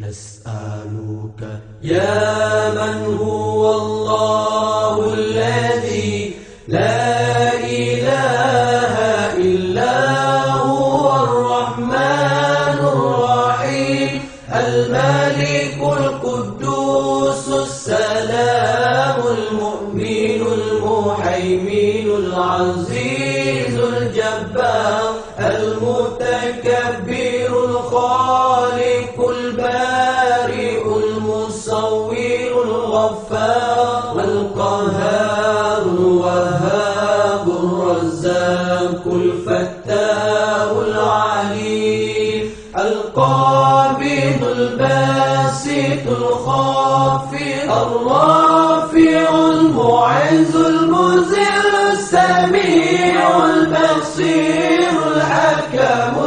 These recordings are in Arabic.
نسألك يا من هو الله الذي لا إله إلا هو الرحمن الرحيم الملك القدوس السلام المؤمن المهيمن العزيز الجبار المتكبر الخالق البارئ المصور الغفار القهار الوهاب الرزاق الفتاح العليم القابض الباسط الخافض الرافع المعز المذل السميع البصير الحكم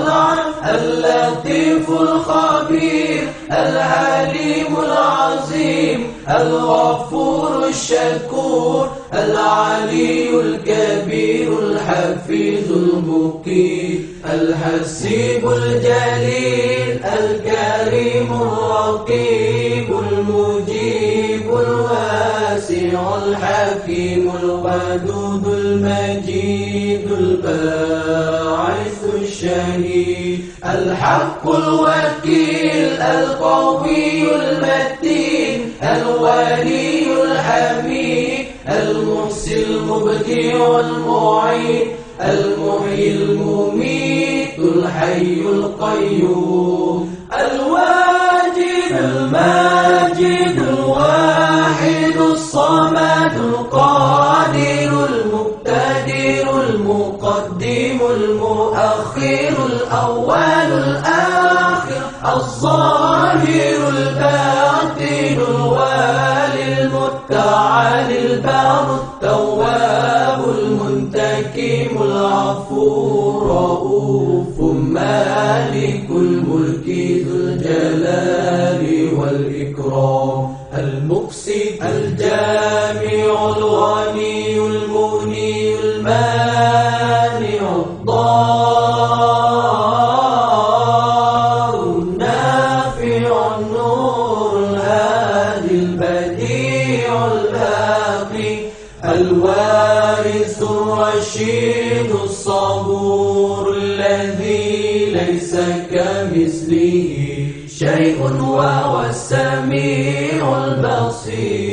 اللطيف الخبير العليم العظيم الغفور الشكور العلي الكبير الحفيظ المقيت الحسيب الجليل الكريم الرقيب المجيب الواسع الحكيم الودود المجيد الباعث الشهيد الحق الوكيل القوي المتين الولي الحميد المحسن المبدع المعيد المحيي المميت الحي القيوم الواجد الماجد الواحد الصمد القادر المقتدر المقدم المؤخر الأول الآخر الظاهر الباطن الوالي المتعال البار التواب المنتقم العفو الرؤوف مالك الملك ذو الجلال والإكرام المقسط الجامع الغني المغني المانع الضار النافع النور الهادي البديع الباقي الوارث الرشيد الصبور الذي ليس كمثله شيء وهو السميع البصير